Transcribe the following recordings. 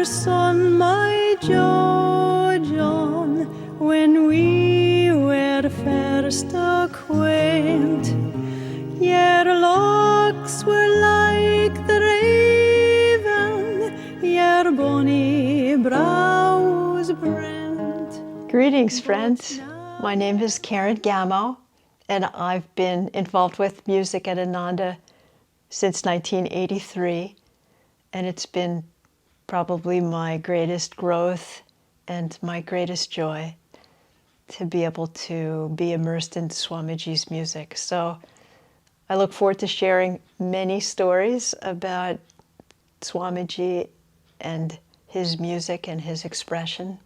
son, my John, when we were first acquaint, your locks were like the raven, your bonny brows brent. Greetings, friends. My name is Karen Gamo, and I've been involved with music at Ananda since 1983, and it's been probably my greatest growth and my greatest joy to be able to be immersed in Swamiji's music. So I look forward to sharing many stories about Swamiji and his music and his expression.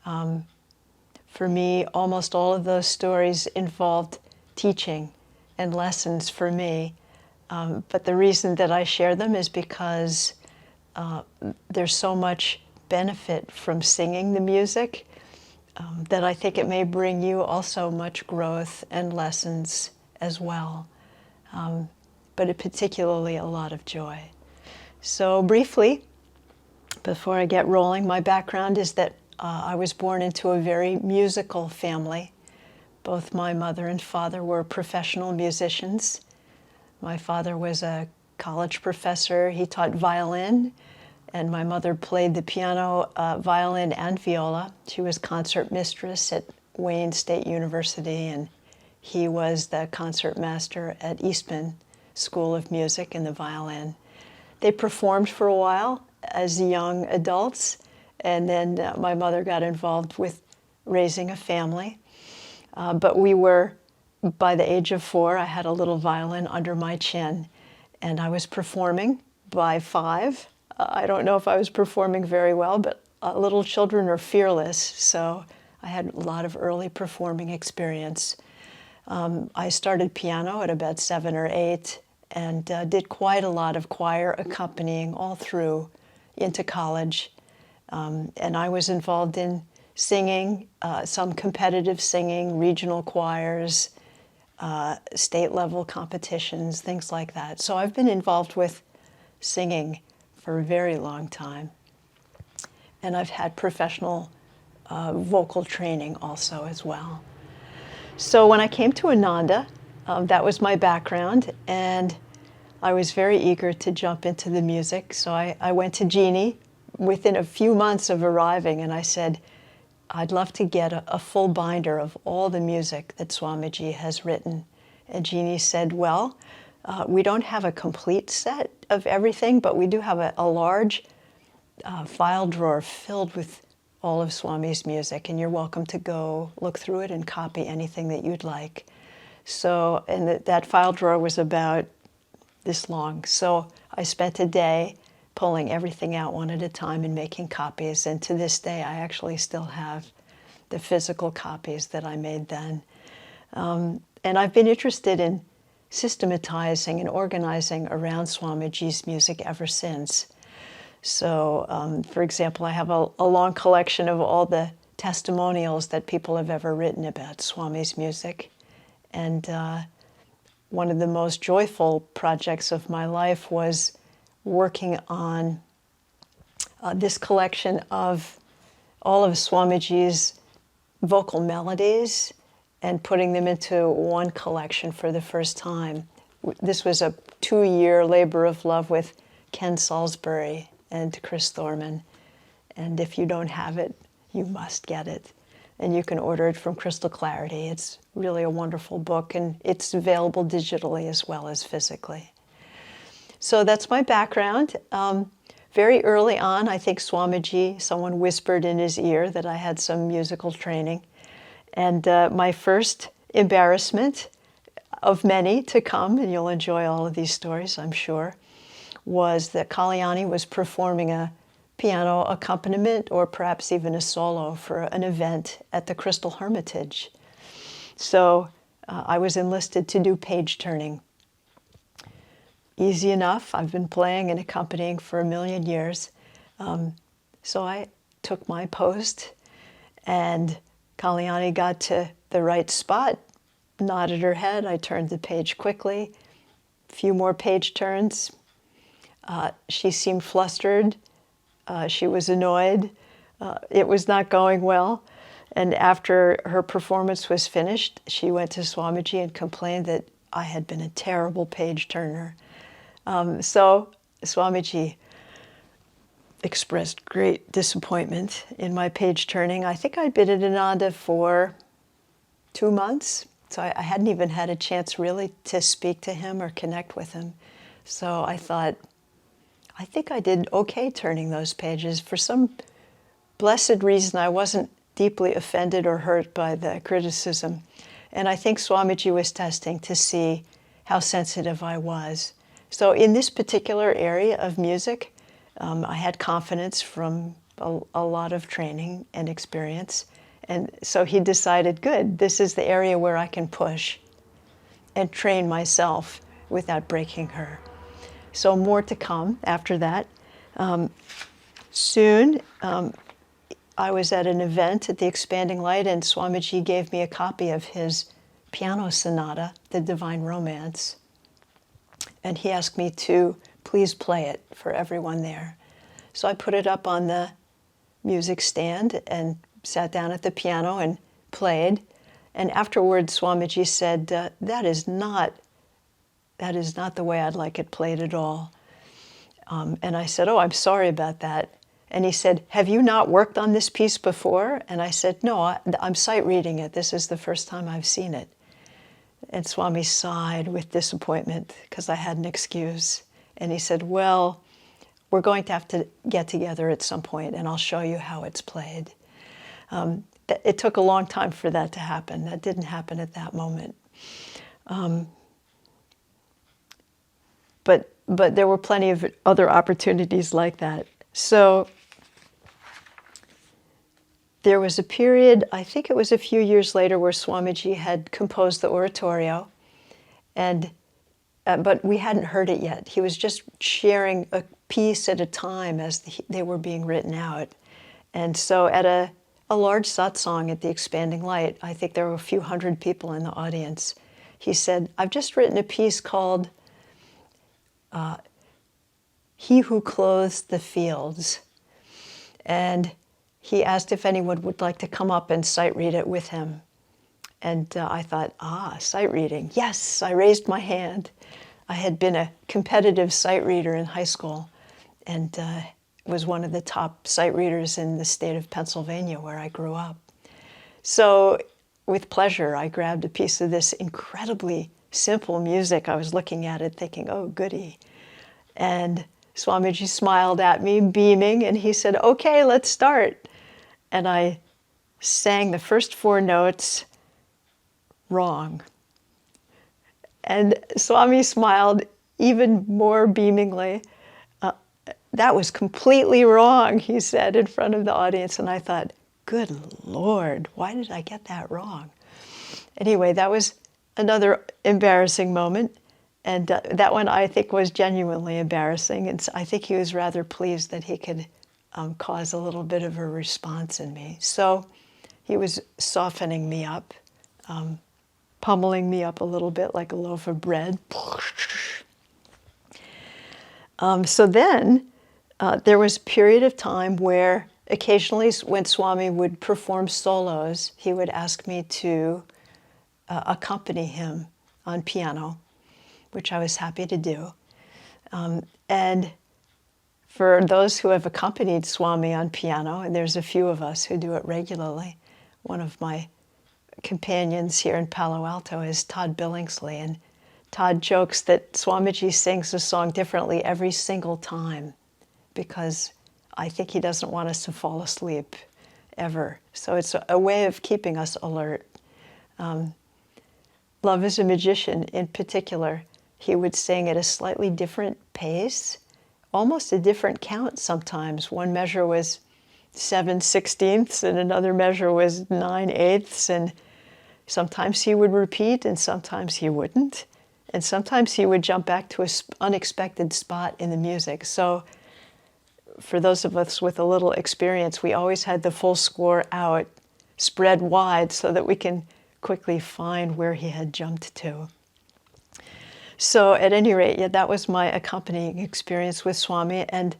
For me, almost all of those stories involved teaching and lessons for me. But the reason that I share them is because there's so much benefit from singing the music that I think it may bring you also much growth and lessons as well. But particularly a lot of joy. So briefly, before I get rolling, my background is that I was born into a very musical family. Both my mother and father were professional musicians. My father was a college professor. He taught violin, and my mother played the piano, violin, and viola. She was concert mistress at Wayne State University, and he was the concert master at Eastman School of Music in the violin. They performed for a while as young adults, and then my mother got involved with raising a family. But we were, by the age of 4, I had a little violin under my chin, and I was performing by 5. I don't know if I was performing very well, but little children are fearless, so I had a lot of early performing experience. I started piano at about 7 or 8 and did quite a lot of choir accompanying all through into college. And I was involved in singing, some competitive singing, regional choirs, state-level competitions, things like that. So I've been involved with singing for a very long time. And I've had professional vocal training also as well. So when I came to Ananda, that was my background, and I was very eager to jump into the music. So I went to Jeannie within a few months of arriving, and I said, I'd love to get a full binder of all the music that Swamiji has written. And Jeannie said, well, we don't have a complete set of everything, but we do have a large file drawer filled with all of Swami's music, and you're welcome to go look through it and copy anything that you'd like. So, and that file drawer was about this long. So I spent a day pulling everything out one at a time and making copies. And to this day, I actually still have the physical copies that I made then. And I've been interested in systematizing and organizing around Swamiji's music ever since. So, for example, I have a long collection of all the testimonials that people have ever written about Swami's music. And one of the most joyful projects of my life was working on this collection of all of Swamiji's vocal melodies and putting them into one collection for the first time. This was a 2-year labor of love with Ken Salisbury and Chris Thorman. And if you don't have it, you must get it. And you can order it from Crystal Clarity. It's really a wonderful book, and it's available digitally as well as physically. So that's my background. Very early on, I think Swamiji, someone whispered in his ear that I had some musical training. And my first embarrassment, of many to come, and you'll enjoy all of these stories, I'm sure, was that Kalyani was performing a piano accompaniment or perhaps even a solo for an event at the Crystal Hermitage. So I was enlisted to do page turning. Easy enough. I've been playing and accompanying for a million years. So I took my post, and Kalyani got to the right spot, nodded her head. I turned the page quickly. A few more page turns. She seemed flustered. She was annoyed. It was not going well. And after her performance was finished, she went to Swamiji and complained that I had been a terrible page turner. So Swamiji expressed great disappointment in my page turning. I think I'd been at Ananda for 2 months, so I hadn't even had a chance really to speak to him or connect with him. So I thought, I think I did okay turning those pages. For some blessed reason, I wasn't deeply offended or hurt by the criticism. And I think Swamiji was testing to see how sensitive I was. So in this particular area of music, I had confidence from a lot of training and experience. And so he decided, good, this is the area where I can push and train myself without breaking her. So more to come after that. Soon, I was at an event at the Expanding Light, and Swamiji gave me a copy of his piano sonata, The Divine Romance. And he asked me to please play it for everyone there. So I put it up on the music stand and sat down at the piano and played. And afterwards, Swamiji said, that is not the way I'd like it played at all. And I said, oh, I'm sorry about that. And he said, have you not worked on this piece before? And I said, no, I'm sight reading it. This is the first time I've seen it. And Swami sighed with disappointment because I had an excuse. And he said, well, we're going to have to get together at some point and I'll show you how it's played. It took a long time for that to happen. That didn't happen at that moment. But there were plenty of other opportunities like that. So there was a period, I think it was a few years later, where Swamiji had composed the oratorio, but we hadn't heard it yet. He was just sharing a piece at a time as they were being written out. And so at a large satsang at the Expanding Light, I think there were a few hundred people in the audience, he said, I've just written a piece called He Who Clothes the Fields. And he asked if anyone would like to come up and sight read it with him. And I thought, sight reading. Yes, I raised my hand. I had been a competitive sight reader in high school and was one of the top sight readers in the state of Pennsylvania where I grew up. So with pleasure, I grabbed a piece of this incredibly simple music. I was looking at it thinking, oh, goody. And Swamiji smiled at me, beaming, and he said, okay, let's start. And I sang the first 4 notes wrong. And Swami smiled even more beamingly. That was completely wrong, he said in front of the audience. And I thought, good Lord, why did I get that wrong? Anyway, that was another embarrassing moment. And that one I think was genuinely embarrassing. And I think he was rather pleased that he could cause a little bit of a response in me. So he was softening me up, pummeling me up a little bit like a loaf of bread. So then there was a period of time where occasionally when Swami would perform solos, he would ask me to accompany him on piano, which I was happy to do. And for those who have accompanied Swami on piano, and there's a few of us who do it regularly, one of my companions here in Palo Alto is Todd Billingsley, and Todd jokes that Swamiji sings a song differently every single time because I think he doesn't want us to fall asleep ever. So it's a way of keeping us alert. Love is a Magician in particular, he would sing at a slightly different pace, almost a different count sometimes. One measure was 7/16 and another measure was 9/8, and sometimes he would repeat and sometimes he wouldn't. And sometimes he would jump back to an unexpected spot in the music. So for those of us with a little experience, we always had the full score out, spread wide so that we can quickly find where he had jumped to. So at any rate, yeah, that was my accompanying experience with Swami. And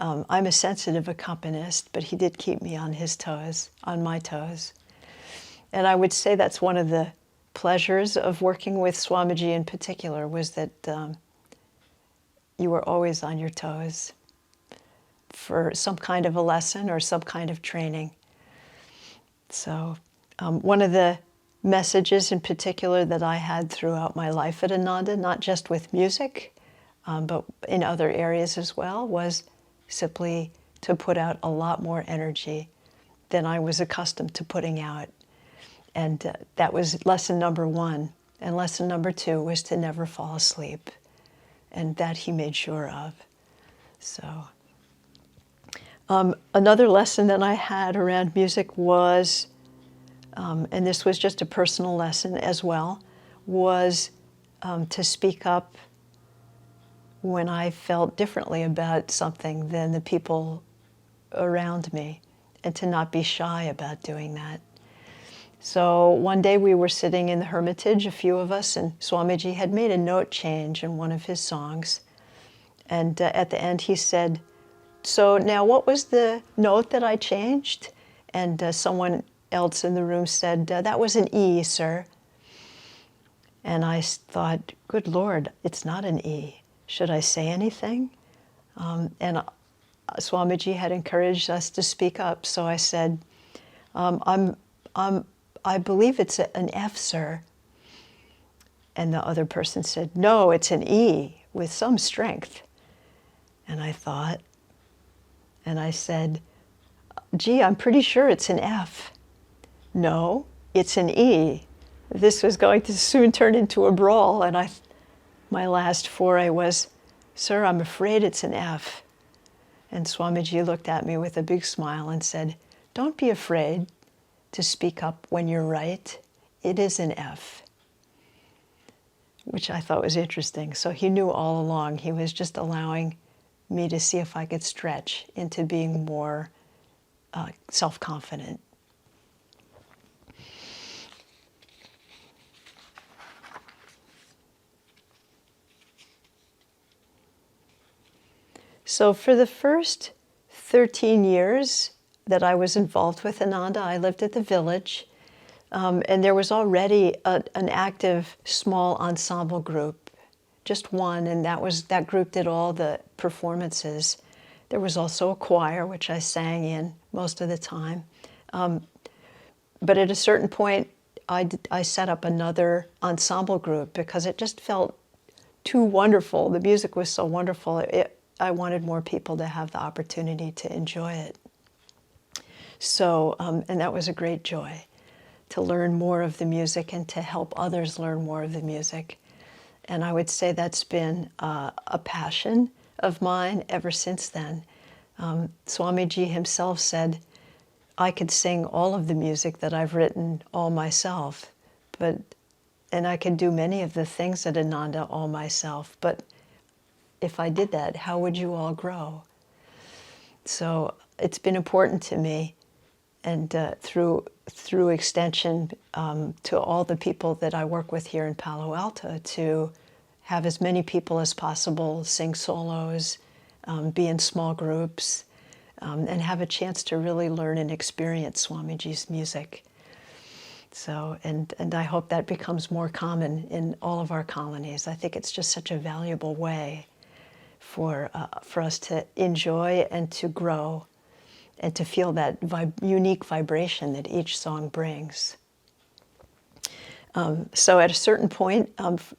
I'm a sensitive accompanist, but he did keep me on his toes, on my toes. And I would say that's one of the pleasures of working with Swamiji in particular, was that you were always on your toes for some kind of a lesson or some kind of training. So one of the messages in particular that I had throughout my life at Ananda, not just with music, but in other areas as well, was simply to put out a lot more energy than I was accustomed to putting out. And that was lesson number 1. And lesson number 2 was to never fall asleep. And that he made sure of. So another lesson that I had around music was, and this was just a personal lesson as well, was to speak up when I felt differently about something than the people around me, and to not be shy about doing that. So one day we were sitting in the Hermitage, a few of us, and Swamiji had made a note change in one of his songs. And at the end he said, "So now what was the note that I changed?" And someone else in the room said, "That was an E, sir." And I thought, good Lord, it's not an E. Should I say anything? And Swamiji had encouraged us to speak up, so I said, I believe it's an F, sir. And the other person said, "No, it's an E with some strength." And I thought, and I said, "Gee, I'm pretty sure it's an F." "No, it's an E." This was going to soon turn into a brawl, and my last foray was, "Sir, I'm afraid it's an F." And Swamiji looked at me with a big smile and said, "Don't be afraid to speak up when you're right. It is an F." Which I thought was interesting. So he knew all along. He was just allowing me to see if I could stretch into being more self-confident. So for the first 13 years that I was involved with Ananda, I lived at the village, and there was already an active small ensemble group, just one, and that group did all the performances. There was also a choir, which I sang in most of the time. But at a certain point, I set up another ensemble group because it just felt too wonderful. The music was so wonderful. I wanted more people to have the opportunity to enjoy it. So, and that was a great joy, to learn more of the music and to help others learn more of the music. And I would say that's been a passion of mine ever since then. Swamiji himself said, I could sing all of the music that I've written all myself, and I could do many of the things at Ananda all myself, but if I did that, how would you all grow? So it's been important to me, and through extension to all the people that I work with here in Palo Alto, to have as many people as possible sing solos, be in small groups, and have a chance to really learn and experience Swamiji's music. So, and I hope that becomes more common in all of our colonies. I think it's just such a valuable way for us to enjoy and to grow and to feel that unique vibration that each song brings. So at a certain point,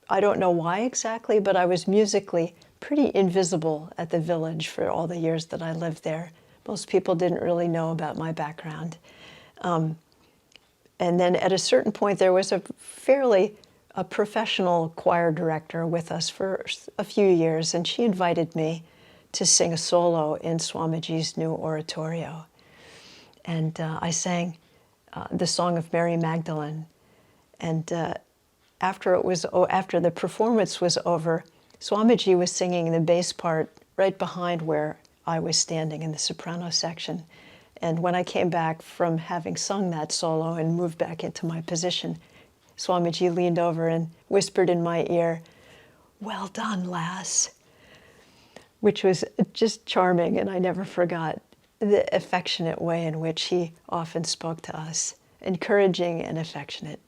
I don't know why exactly, but I was musically pretty invisible at the village for all the years that I lived there. Most people didn't really know about my background. And then at a certain point, there was a professional choir director with us for a few years, and she invited me to sing a solo in Swamiji's new oratorio. And I sang the song of Mary Magdalene. And after the performance was over, Swamiji was singing the bass part right behind where I was standing in the soprano section. And when I came back from having sung that solo and moved back into my position, Swamiji leaned over and whispered in my ear, "Well done, lass." which was just charming, and I never forgot the affectionate way in which he often spoke to us, encouraging and affectionate.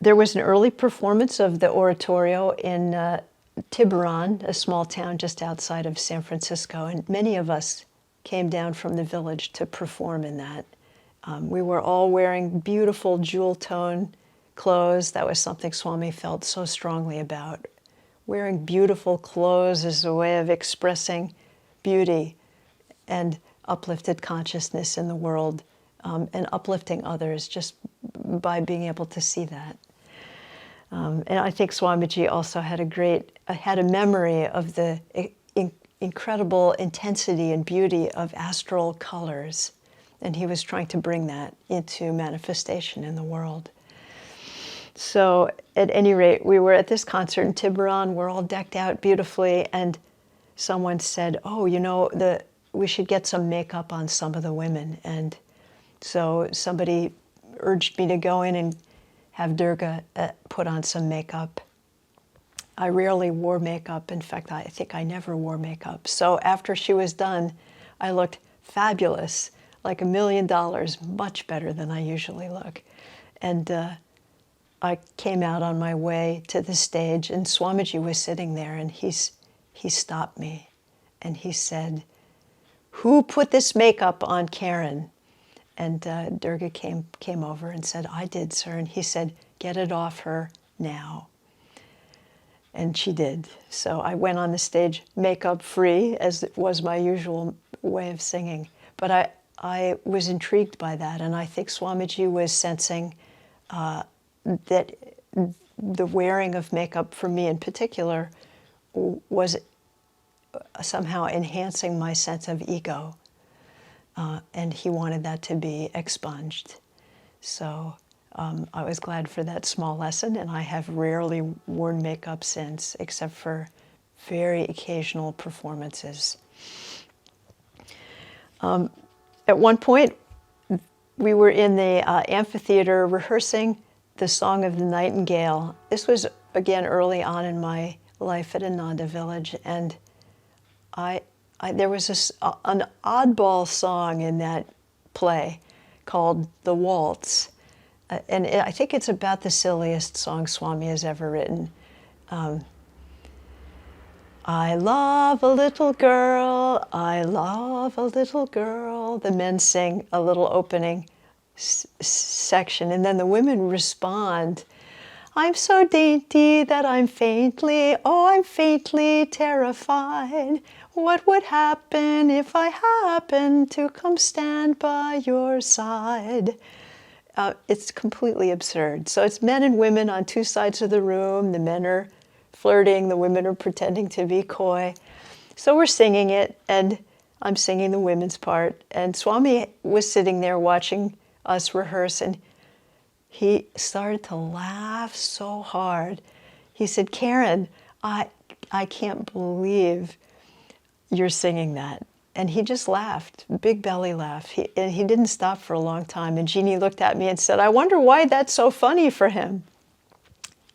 There was an early performance of the oratorio in Tiburon, a small town just outside of San Francisco, and many of us came down from the village to perform in that. We were all wearing beautiful jewel tone clothes. That was something Swami felt so strongly about. Wearing beautiful clothes is a way of expressing beauty and uplifted consciousness in the world, and uplifting others just by being able to see that. And I think Swamiji also had a memory of the incredible intensity and beauty of astral colors, and he was trying to bring that into manifestation in the world. So at any rate, we were at this concert in Tiburon. We're all decked out beautifully, and someone said, "Oh, you know, we should get some makeup on some of the women." And so somebody urged me to go in and have Durga put on some makeup. I rarely wore makeup. In fact, I think I never wore makeup. So after she was done, I looked fabulous, like $1 million, much better than I usually look. And I came out on my way to the stage, and Swamiji was sitting there, and he stopped me, and he said, "Who put this makeup on Karen?" And Durga came over and said, "I did, sir." And he said, "Get it off her now." And she did. So I went on the stage makeup free, as it was my usual way of singing. But I was intrigued by that, and I think Swamiji was sensing that the wearing of makeup for me in particular was somehow enhancing my sense of ego. And he wanted that to be expunged. So I was glad for that small lesson, and I have rarely worn makeup since, except for very occasional performances. At one point, we were in the amphitheater rehearsing the Song of the Nightingale. This was, again, early on in my life at Ananda Village, and there was an oddball song in that play called The Waltz. And I think it's about the silliest song Swami has ever written. I love a little girl, I love a little girl. The men sing a little opening section, and then the women respond, I'm so dainty that I'm faintly terrified. What would happen if I happened to come stand by your side? It's completely absurd. So it's men and women on two sides of the room. The men are flirting, the women are pretending to be coy. So we're singing it, and I'm singing the women's part. And Swami was sitting there watching us rehearse, and he started to laugh so hard. He said, Karen, I can't believe you're singing that. And he just laughed, big belly laugh. And he didn't stop for a long time. And Jeannie looked at me and said, I wonder why that's so funny for him.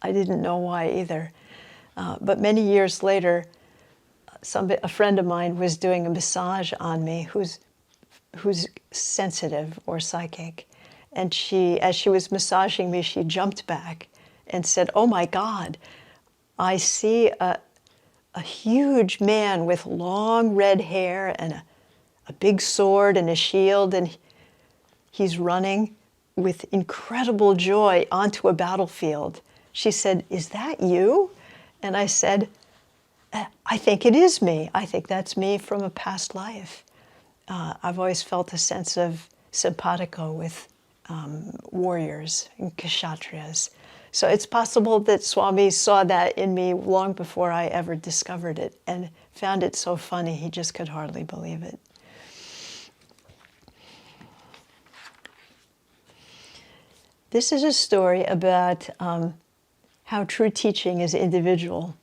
I didn't know why either. But many years later, a friend of mine was doing a massage on me who's sensitive or psychic. And as she was massaging me, she jumped back and said, oh my God, I see a huge man with long red hair and a big sword and a shield, and he's running with incredible joy onto a battlefield. She said, is that you? And I said, I think it is me. I think that's me from a past life. I've always felt a sense of simpatico with warriors and kshatriyas. So it's possible that Swami saw that in me long before I ever discovered it and found it so funny he just could hardly believe it. This is a story about how true teaching is individual.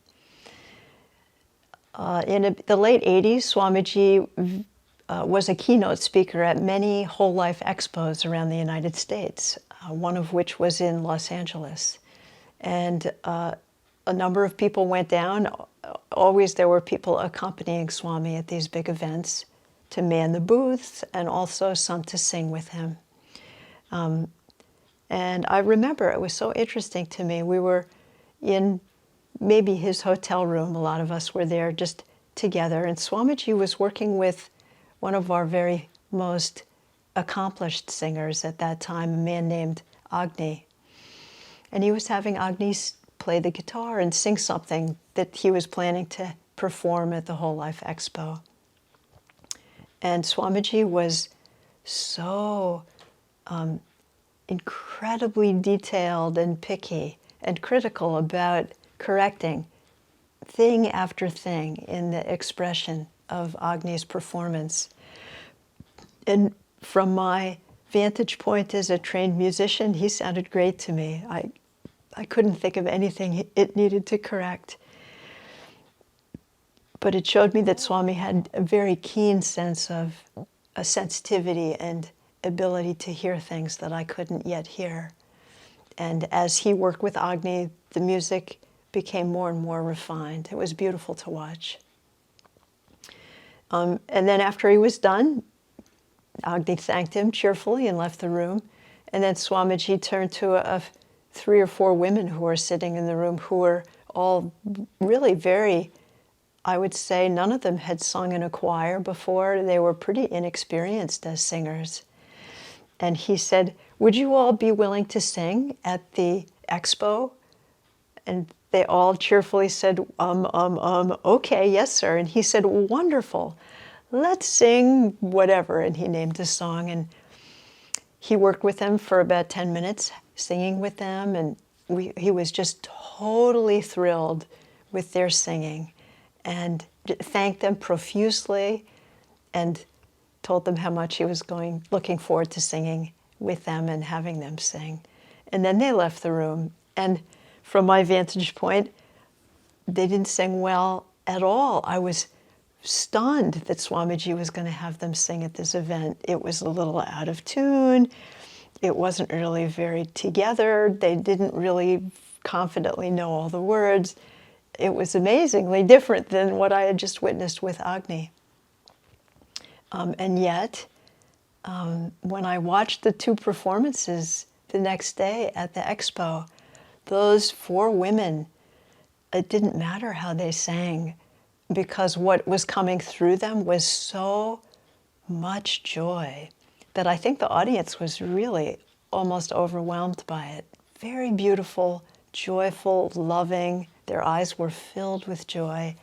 In the late 80s, Swamiji was a keynote speaker at many whole life expos around the United States, one of which was in Los Angeles. And a number of people went down. Always there were people accompanying Swami at these big events to man the booths and also some to sing with him. And I remember it was so interesting to me. We were in maybe his hotel room. A lot of us were there just together. And Swamiji was working with one of our very most accomplished singers at that time, a man named Agni. And he was having Agni play the guitar and sing something that he was planning to perform at the Whole Life Expo. And Swamiji was so incredibly detailed and picky and critical about correcting thing after thing in the expression of Agni's performance. And from my vantage point as a trained musician, he sounded great to me. I couldn't think of anything it needed to correct. But it showed me that Swami had a very keen sense of a sensitivity and ability to hear things that I couldn't yet hear. And as he worked with Agni, the music became more and more refined. It was beautiful to watch. And then after he was done, Agni thanked him cheerfully and left the room. And then Swamiji turned to 3 or 4 women who were sitting in the room who were all really very, I would say, none of them had sung in a choir before. They were pretty inexperienced as singers. And he said, "Would you all be willing to sing at the expo?" And they all cheerfully said, okay, yes, sir. And he said, "Wonderful. Let's sing whatever." And he named a song. And he worked with them for about 10 minutes, singing with them. And he was just totally thrilled with their singing and thanked them profusely and told them how much he was looking forward to singing with them and having them sing. And then they left the room. And from my vantage point, they didn't sing well at all. I was stunned that Swamiji was going to have them sing at this event. It was a little out of tune. It wasn't really very together. They didn't really confidently know all the words. It was amazingly different than what I had just witnessed with Agni. And yet, when I watched the 2 performances the next day at the expo, those 4 women, it didn't matter how they sang, because what was coming through them was so much joy that I think the audience was really almost overwhelmed by it. Very beautiful, joyful, loving. Their eyes were filled with joy.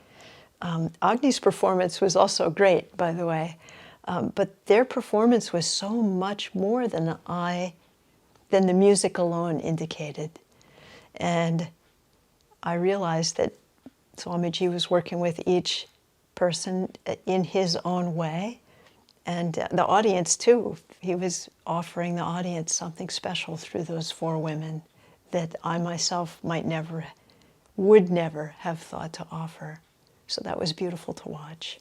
Agni's performance was also great, by the way. But their performance was so much more than the music alone indicated. And I realized that Swamiji was working with each person in his own way. And the audience, too. He was offering the audience something special through those 4 women that I myself would never have thought to offer. So that was beautiful to watch.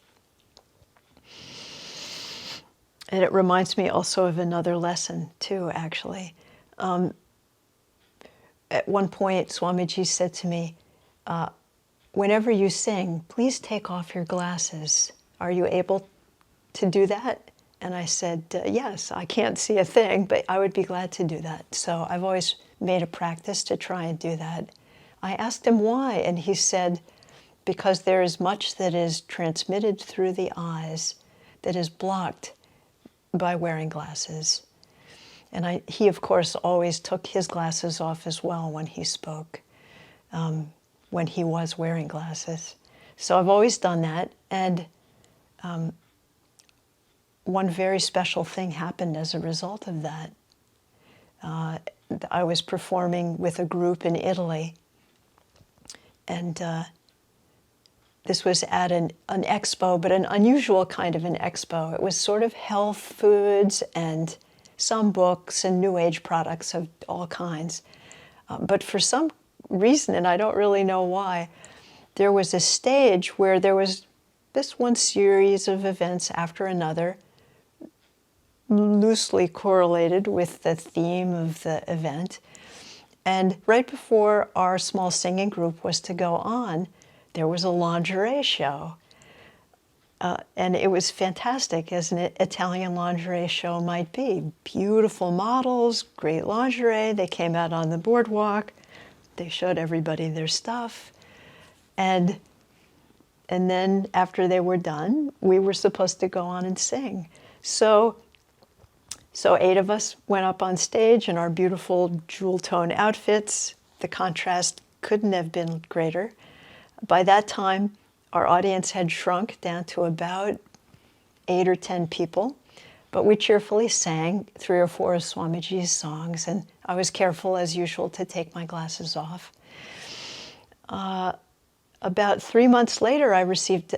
And it reminds me also of another lesson, too, actually. At one point, Swamiji said to me, "Whenever you sing, please take off your glasses. Are you able to do that?" And I said, "Yes, I can't see a thing, but I would be glad to do that." So I've always made a practice to try and do that. I asked him why, and he said, "Because there is much that is transmitted through the eyes that is blocked by wearing glasses." And he, of course, always took his glasses off as well when he spoke, when he was wearing glasses. So I've always done that. And one very special thing happened as a result of that. I was performing with a group in Italy. And this was at an expo, but an unusual kind of an expo. It was sort of health foods and some books and New Age products of all kinds. But for some reason, and I don't really know why, there was a stage where there was this one series of events after another, loosely correlated with the theme of the event. And right before our small singing group was to go on, there was a lingerie show. And it was fantastic, as an Italian lingerie show might be. Beautiful models, great lingerie. They came out on the boardwalk. They showed everybody their stuff. And then after they were done, we were supposed to go on and sing. So 8 of us went up on stage in our beautiful jewel tone outfits. The contrast couldn't have been greater. By that time, our audience had shrunk down to about 8 or 10 people, but we cheerfully sang 3 or 4 of Swamiji's songs, and I was careful, as usual, to take my glasses off. About 3 months later, I received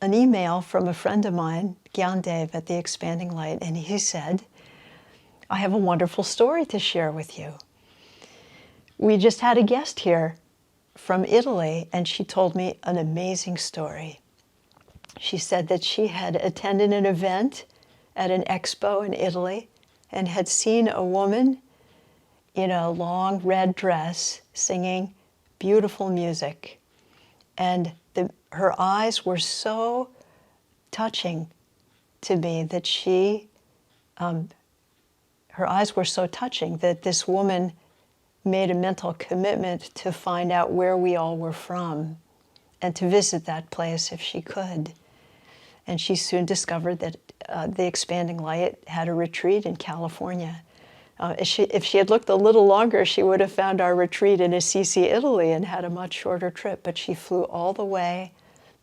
an email from a friend of mine, Gyandev, at the Expanding Light, and he said, "I have a wonderful story to share with you. We just had a guest here from Italy, and she told me an amazing story." She said that she had attended an event at an expo in Italy and had seen a woman in a long red dress singing beautiful music. And her eyes were so touching to me that her eyes were so touching that this woman made a mental commitment to find out where we all were from and to visit that place if she could. And she soon discovered that the Expanding Light had a retreat in California. If she had looked a little longer, she would have found our retreat in Assisi, Italy, and had a much shorter trip. But she flew all the way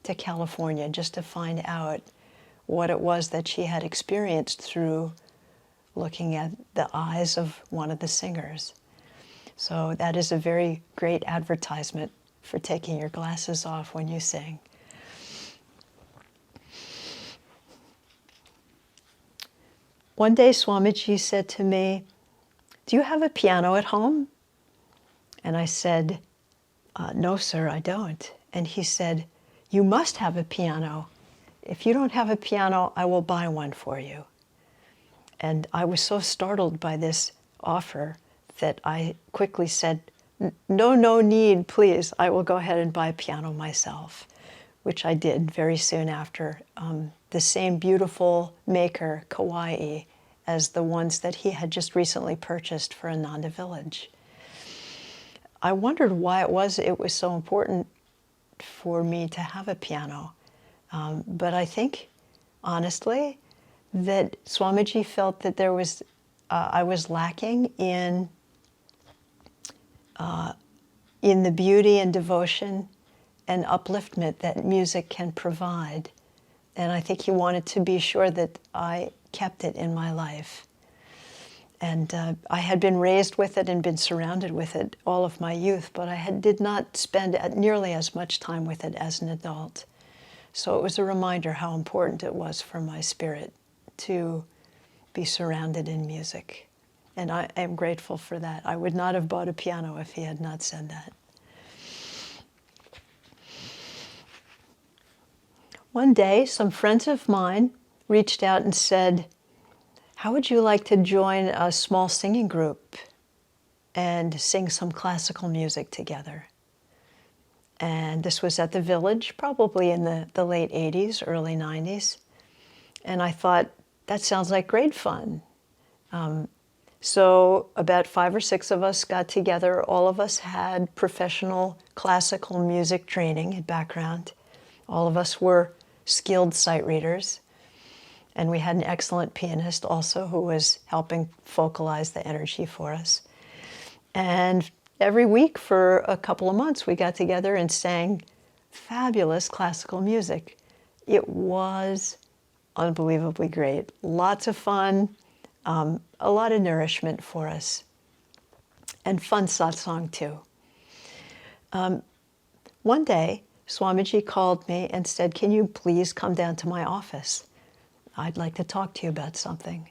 to California just to find out what it was that she had experienced through looking at the eyes of one of the singers. So that is a very great advertisement for taking your glasses off when you sing. One day Swamiji said to me, "Do you have a piano at home?" And I said, "No, sir, I don't." And he said, "You must have a piano. If you don't have a piano, I will buy one for you." And I was so startled by this offer that I quickly said, No need, please. I will go ahead and buy a piano myself," which I did very soon after. The same beautiful maker, Kauai, as the ones that he had just recently purchased for Ananda Village. I wondered why it was so important for me to have a piano. But I think, honestly, that Swamiji felt that I was lacking in the beauty and devotion and upliftment that music can provide. And I think he wanted to be sure that I kept it in my life. And I had been raised with it and been surrounded with it all of my youth, but I did not spend nearly as much time with it as an adult. So it was a reminder how important it was for my spirit to be surrounded in music. And I am grateful for that. I would not have bought a piano if he had not said that. One day, some friends of mine reached out and said, "How would you like to join a small singing group and sing some classical music together?" And this was at the Village, probably in the late 80s, early 90s. And I thought, that sounds like great fun. So about 5 or 6 of us got together. All of us had professional classical music training and background. All of us were skilled sight readers. And we had an excellent pianist also who was helping focalize the energy for us. And every week for a couple of months, we got together and sang fabulous classical music. It was unbelievably great. Lots of fun, a lot of nourishment for us, and fun satsang too. One day, Swamiji called me and said, "Can you please come down to my office? I'd like to talk to you about something."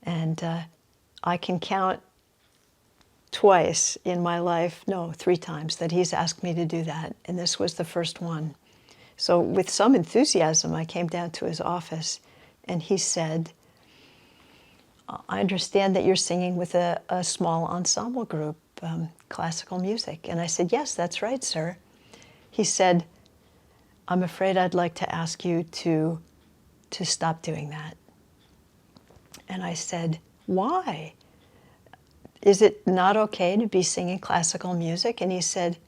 And I can count twice in my life, no, 3 times, that he's asked me to do that, and this was the first one. So with some enthusiasm, I came down to his office, and he said, I understand that you're singing with a small ensemble group, classical music. And I said, yes, that's right, sir. He said, I'm afraid I'd like to ask you to stop doing that. And I said, why? Is it not okay to be singing classical music? And he said,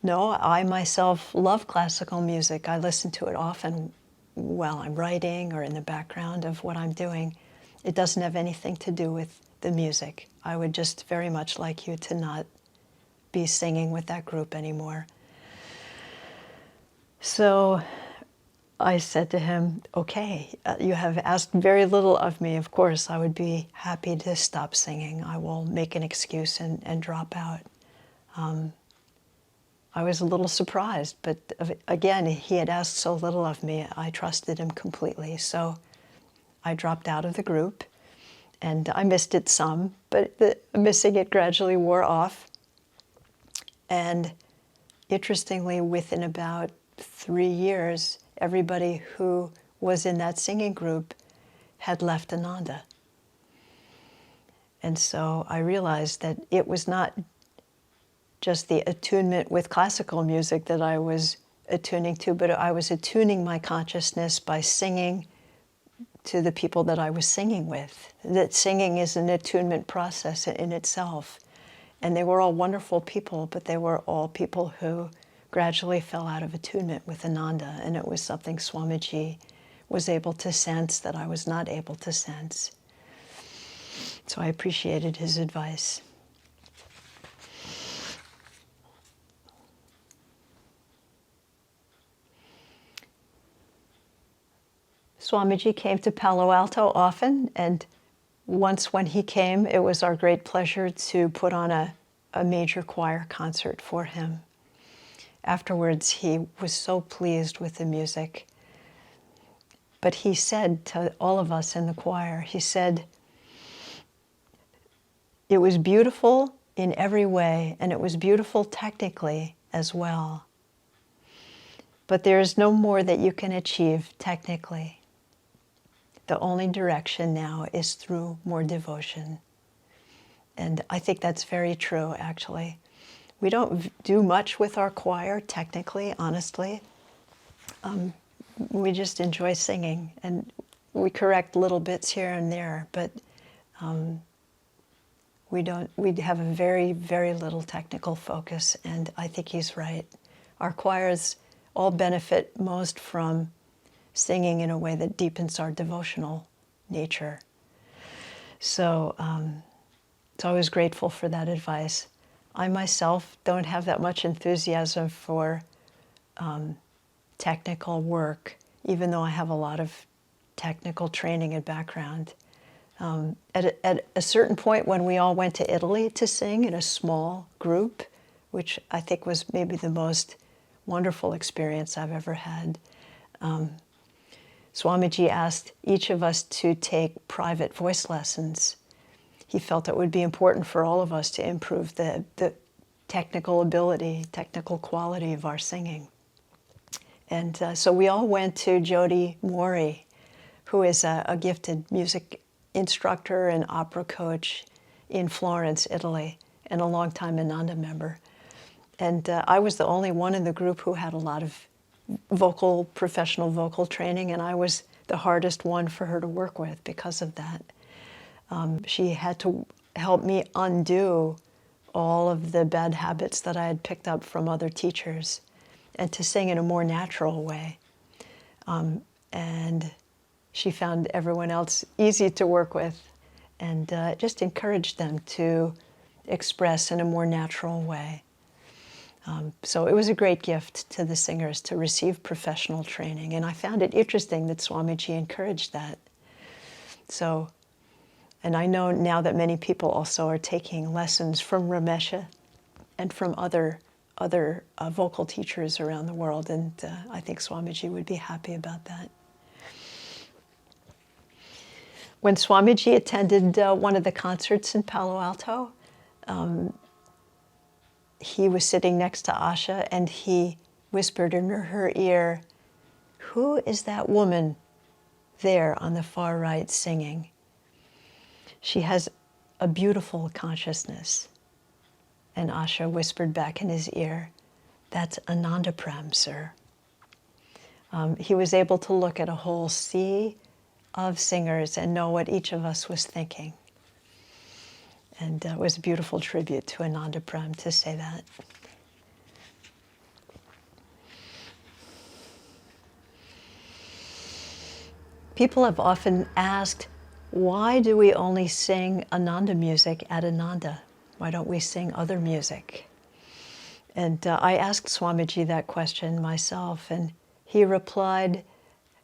no, I myself love classical music. I listen to it often while I'm writing or in the background of what I'm doing. It doesn't have anything to do with the music. I would just very much like you to not be singing with that group anymore. So I said to him, okay, you have asked very little of me. Of course, I would be happy to stop singing. I will make an excuse and drop out. I was a little surprised, but again, he had asked so little of me. I trusted him completely. So I dropped out of the group, and I missed it some, but missing it gradually wore off. And interestingly, within about 3 years, everybody who was in that singing group had left Ananda. And so I realized that it was not just the attunement with classical music that I was attuning to, but I was attuning my consciousness by singing to the people that I was singing with. That singing is an attunement process in itself. And they were all wonderful people, but they were all people who gradually fell out of attunement with Ananda, and it was something Swamiji was able to sense that I was not able to sense. So I appreciated his advice. Swamiji came to Palo Alto often, and once when he came, it was our great pleasure to put on a major choir concert for him. Afterwards, he was so pleased with the music. But he said to all of us in the choir, he said, it was beautiful in every way, and it was beautiful technically as well. But there is no more that you can achieve technically. The only direction now is through more devotion. And I think that's very true, actually. We don't do much with our choir, technically, honestly. We just enjoy singing, and we correct little bits here and there, but we have a very, very little technical focus, and I think he's right. Our choirs all benefit most from singing in a way that deepens our devotional nature. So, so I was grateful for that advice. I myself don't have that much enthusiasm for technical work, even though I have a lot of technical training and background. At a certain point when we all went to Italy to sing in a small group, which I think was maybe the most wonderful experience I've ever had, Swamiji asked each of us to take private voice lessons. He felt it would be important for all of us to improve the technical ability, technical quality of our singing. And so we all went to Jody Mori, who is a gifted music instructor and opera coach in Florence, Italy, and a longtime Ananda member. And I was the only one in the group who had a lot of professional vocal training, and I was the hardest one for her to work with because of that. She had to help me undo all of the bad habits that I had picked up from other teachers and to sing in a more natural way. And she found everyone else easy to work with and just encouraged them to express in a more natural way. So it was a great gift to the singers to receive professional training, and I found it interesting that Swamiji encouraged that. So, and I know now that many people also are taking lessons from Ramesha and from other vocal teachers around the world, and I think Swamiji would be happy about that. When Swamiji attended one of the concerts in Palo Alto, he was sitting next to Asha, and he whispered in her ear, "Who is that woman there on the far right singing?" She has a beautiful consciousness. And Asha whispered back in his ear, "That's Ananda Pram, sir." He was able to look at a whole sea of singers and know what each of us was thinking. And it was a beautiful tribute to Ananda Pram to say that. People have often asked, why do we only sing Ananda music at Ananda? Why don't we sing other music? And I asked Swamiji that question myself, and he replied,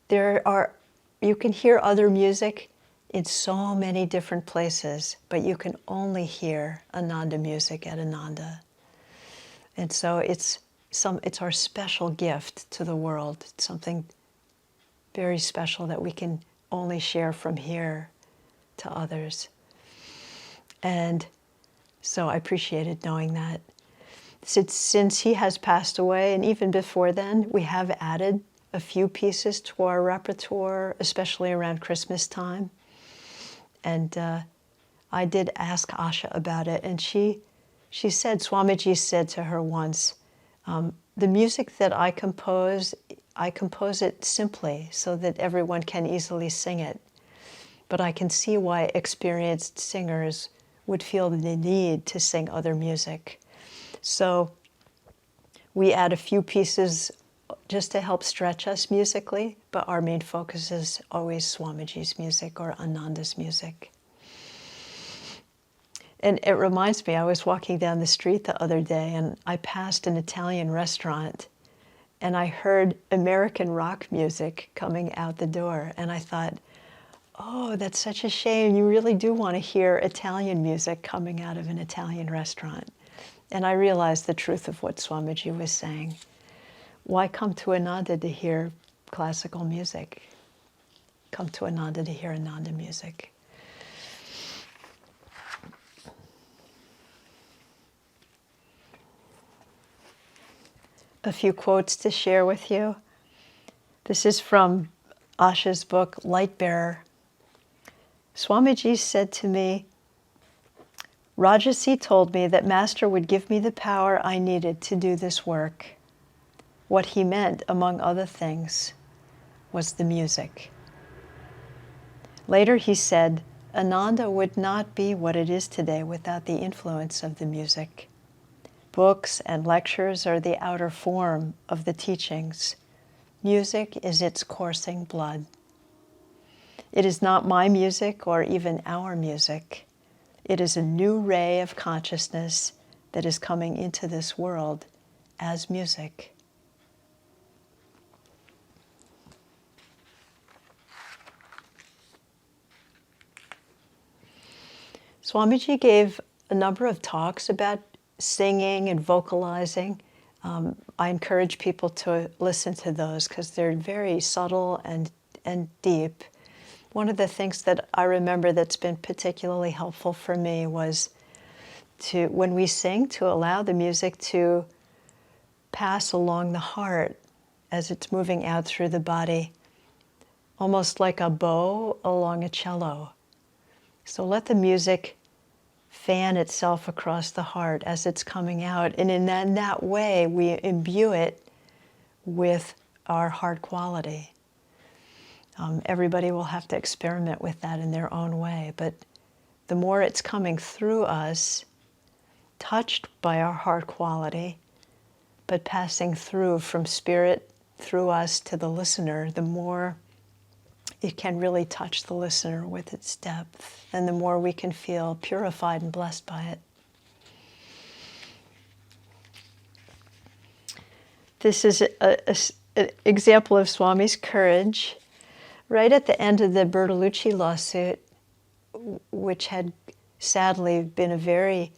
you can hear other music in so many different places, but you can only hear Ananda music at Ananda. And so it's our special gift to the world. It's something very special that we can only share from here to others. And so I appreciated knowing that. Since he has passed away, and even before then, we have added a few pieces to our repertoire, especially around Christmas time. And I did ask Asha about it, and she said, Swamiji said to her once, the music that I compose it simply so that everyone can easily sing it. But I can see why experienced singers would feel the need to sing other music. So we add a few pieces just to help stretch us musically, but our main focus is always Swamiji's music or Ananda's music. And it reminds me, I was walking down the street the other day and I passed an Italian restaurant and I heard American rock music coming out the door. And I thought, oh, that's such a shame. You really do want to hear Italian music coming out of an Italian restaurant. And I realized the truth of what Swamiji was saying. Why come to Ananda to hear classical music? Come to Ananda to hear Ananda music. A few quotes to share with you. This is from Asha's book, Light Bearer. Swamiji said to me, Rajasi told me that Master would give me the power I needed to do this work. What he meant, among other things, was the music. Later he said, Ananda would not be what it is today without the influence of the music. Books and lectures are the outer form of the teachings. Music is its coursing blood. It is not my music or even our music. It is a new ray of consciousness that is coming into this world as music. Swamiji gave a number of talks about singing and vocalizing. I encourage people to listen to those because they're very subtle and deep. One of the things that I remember that's been particularly helpful for me was to, when we sing, to allow the music to pass along the heart as it's moving out through the body, almost like a bow along a cello. So let the music fan itself across the heart as it's coming out. And in that way, we imbue it with our heart quality. Everybody will have to experiment with that in their own way. But the more it's coming through us, touched by our heart quality, but passing through from spirit through us to the listener, the more it can really touch the listener with its depth, and the more we can feel purified and blessed by it. This is an example of Swami's courage. Right at the end of the Bertolucci lawsuit, which had sadly been a very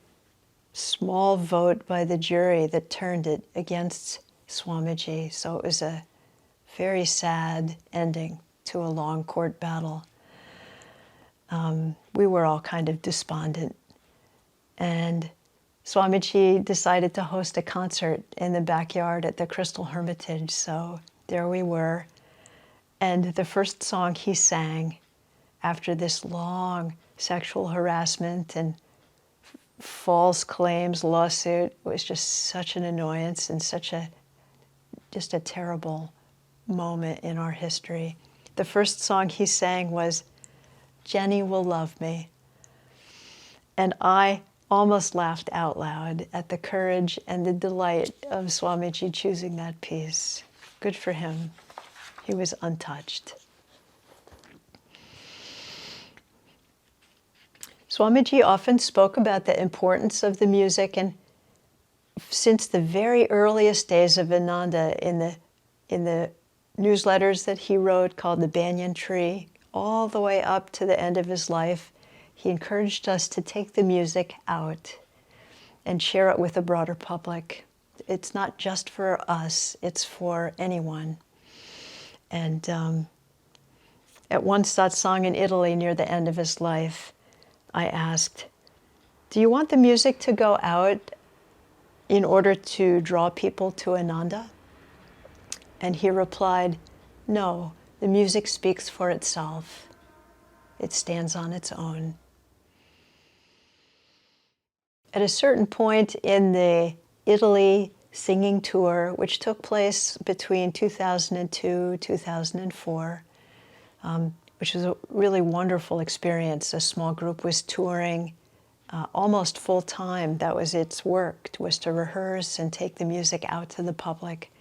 small vote by the jury that turned it against Swamiji, so it was a very sad ending to a long court battle. We were all kind of despondent. And Swamiji decided to host a concert in the backyard at the Crystal Hermitage, so there we were. And the first song he sang after this long sexual harassment and false claims lawsuit was just such an annoyance and just a terrible moment in our history. The first song he sang was "Jenny Will Love Me." And I almost laughed out loud at the courage and the delight of Swamiji choosing that piece. Good for him. He was untouched. Swamiji often spoke about the importance of the music, and since the very earliest days of Ananda, in the newsletters that he wrote called The Banyan Tree, all the way up to the end of his life, he encouraged us to take the music out and share it with the broader public. It's not just for us, it's for anyone. And at one satsang in Italy near the end of his life, I asked, "Do you want the music to go out in order to draw people to Ananda?" And he replied, "No, the music speaks for itself. It stands on its own." At a certain point in the Italy singing tour, which took place between 2002, 2004, which was a really wonderful experience. A small group was touring almost full time. That was its work, was to rehearse and take the music out to the public.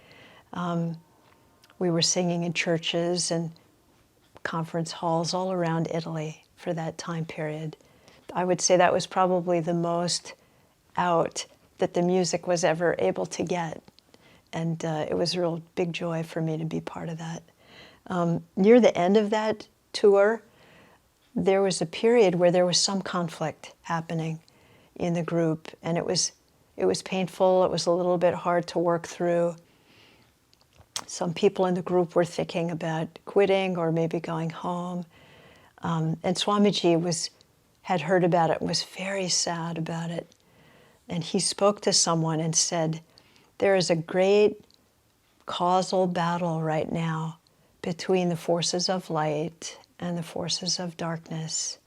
We were singing in churches and conference halls all around Italy for that time period. I would say that was probably the most out that the music was ever able to get. And it was a real big joy for me to be part of that. Near the end of that tour, there was a period where there was some conflict happening in the group, and it was painful. It was a little bit hard to work through. Some people in the group were thinking about quitting or maybe going home. And Swamiji had heard about it and was very sad about it. And he spoke to someone and said, "There is a great causal battle right now between the forces of light and the forces of darkness.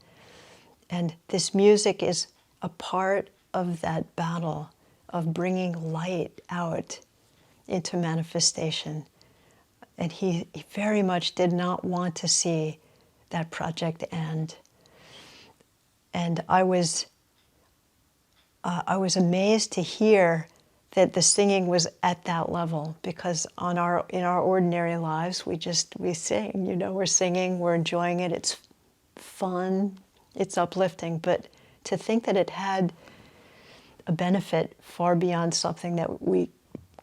And this music is a part of that battle of bringing light out into manifestation." And he very much did not want to see that project end. And I was amazed to hear that the singing was at that level, because in our ordinary lives, we sing, we're singing, we're enjoying it, it's fun, it's uplifting. But to think that it had a benefit far beyond something that we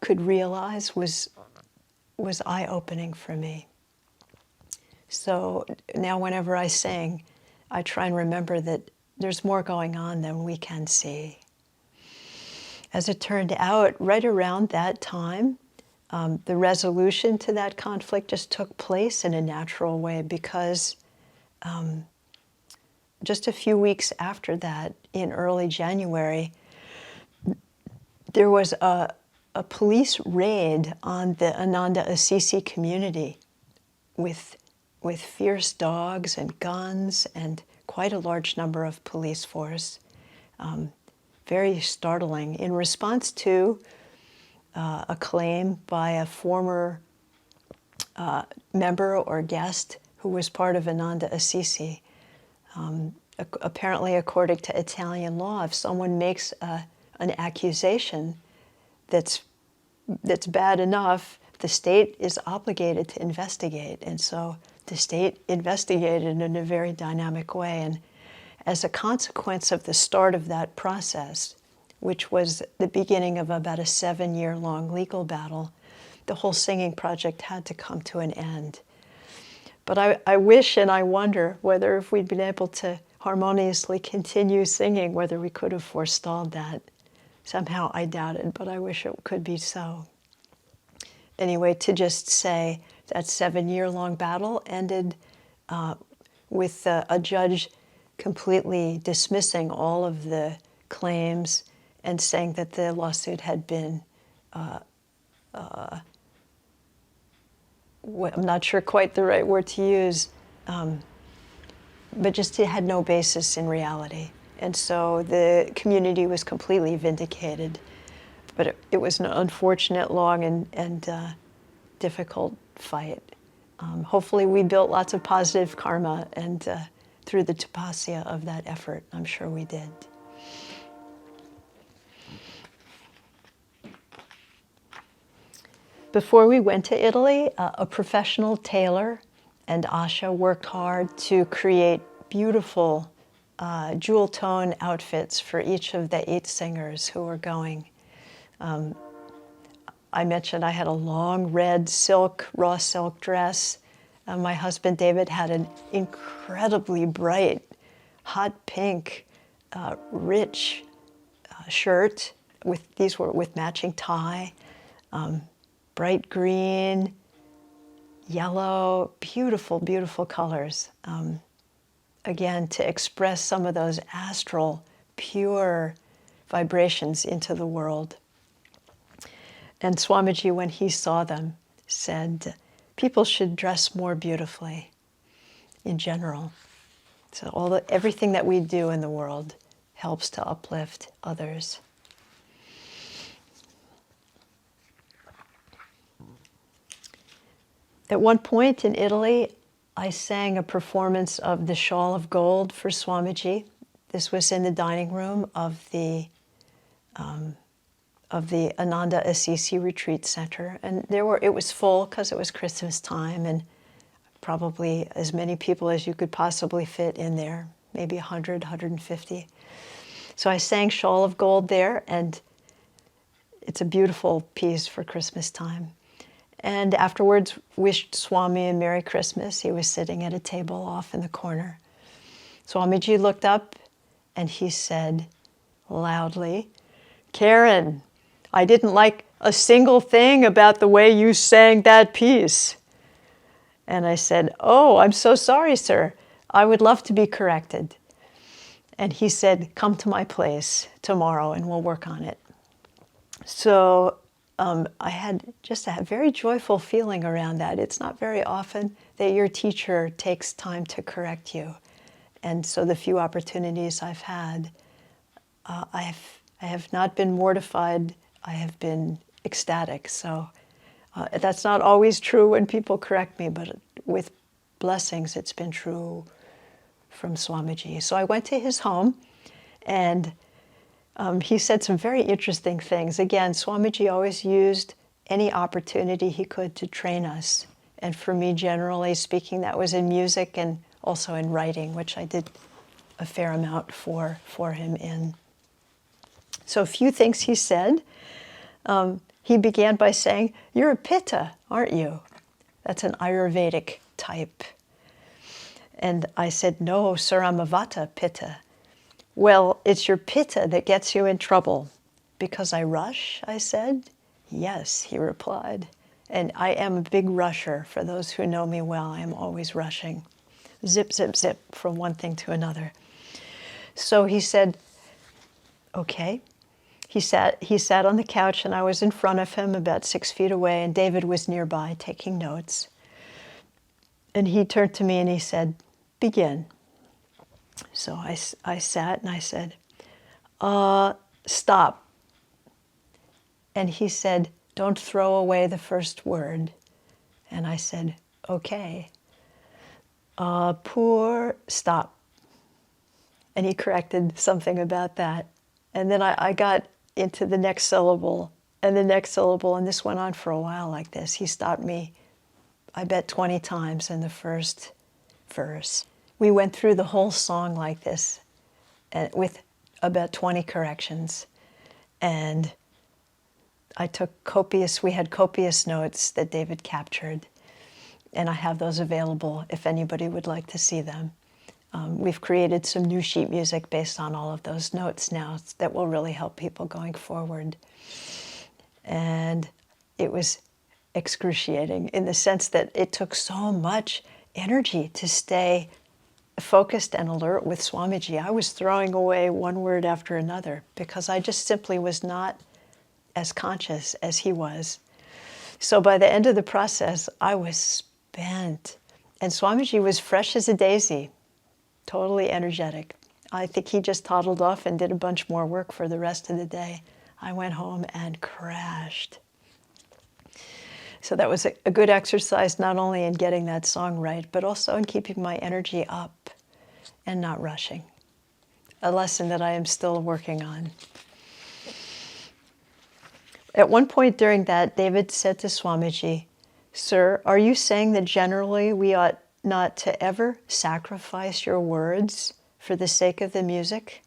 could realize was eye-opening for me. So now whenever I sing, I try and remember that there's more going on than we can see. As it turned out, right around that time, the resolution to that conflict just took place in a natural way, because just a few weeks after that, in early January, there was a police raid on the Ananda Assisi community with fierce dogs and guns and quite a large number of police force. Very startling, in response to a claim by a former member or guest who was part of Ananda Assisi. Apparently, according to Italian law, if someone makes an accusation that's bad enough, the state is obligated to investigate. And so the state investigated in a very dynamic way. And as a consequence of the start of that process, which was the beginning of about a 7-year-long legal battle, the whole singing project had to come to an end. But I wish and I wonder whether, if we'd been able to harmoniously continue singing, whether we could have forestalled that. Somehow I doubt it, but I wish it could be so. Anyway, to just say that 7-year-long battle ended with a judge completely dismissing all of the claims and saying that the lawsuit had been, I'm not sure quite the right word to use, but just it had no basis in reality. And so the community was completely vindicated. But it was an unfortunate, long, and difficult fight. Hopefully we built lots of positive karma and through the tapasya of that effort, I'm sure we did. Before we went to Italy, a professional tailor and Asha worked hard to create beautiful jewel tone outfits for each of the 8 singers who were going. I mentioned I had a long red raw silk dress. My husband David had an incredibly bright, hot pink, rich shirt. These were with matching tie, bright green, yellow, beautiful, beautiful colors. Again, to express some of those astral, pure vibrations into the world. And Swamiji, when he saw them, said, people should dress more beautifully in general. So everything that we do in the world helps to uplift others. At one point in Italy, I sang a performance of The Shawl of Gold for Swamiji. This was in the dining room of the Ananda Assisi Retreat Center. And it was full because it was Christmas time, and probably as many people as you could possibly fit in there, maybe 100, 150. So I sang Shawl of Gold there, and it's a beautiful piece for Christmas time. And afterwards wished Swami a Merry Christmas. He was sitting at a table off in the corner. Swamiji looked up and he said loudly, "Karen, I didn't like a single thing about the way you sang that piece." And I said, "Oh, I'm so sorry, sir. I would love to be corrected." And he said, "Come to my place tomorrow and we'll work on it." So I had just a very joyful feeling around that. It's not very often that your teacher takes time to correct you. And so the few opportunities I've had, I have not been mortified. I have been ecstatic. So that's not always true when people correct me, but with blessings, it's been true from Swamiji. So I went to his home, and he said some very interesting things. Again, Swamiji always used any opportunity he could to train us. And for me, generally speaking, that was in music and also in writing, which I did a fair amount for him in. So a few things he said. He began by saying, "You're a Pitta, aren't you?" That's an Ayurvedic type. And I said, "No, sir, I'm a Vata Pitta." "Well, it's your Pitta that gets you in trouble." "Because I rush?" I said. "Yes," he replied. And I am a big rusher. For those who know me well, I am always rushing. Zip, zip, zip, from one thing to another. So he said, okay. He sat on the couch, and I was in front of him about 6 feet away, and David was nearby taking notes. And he turned to me and he said, "Begin." So I sat and I said, "Stop." And he said, "Don't throw away the first word." And I said, "Okay." "Poor, stop." And he corrected something about that. And then I got into the next syllable and the next syllable, and this went on for a while like this. He stopped me, I bet 20 times in the first verse. We went through the whole song like this, with about 20 corrections. And we had copious notes that David captured, and I have those available if anybody would like to see them. We've created some new sheet music based on all of those notes now that will really help people going forward. And it was excruciating in the sense that it took so much energy to stay focused and alert with Swamiji. I was throwing away one word after another because I just simply was not as conscious as he was. So by the end of the process, I was spent. And Swamiji was fresh as a daisy. totally energetic. I think he just toddled off and did a bunch more work for the rest of the day. I went home and crashed. So that was a good exercise, not only in getting that song right, but also in keeping my energy up and not rushing. A lesson that I am still working on. At one point during that, David said to Swamiji, "Sir, are you saying that generally we ought not to ever sacrifice your words for the sake of the music?"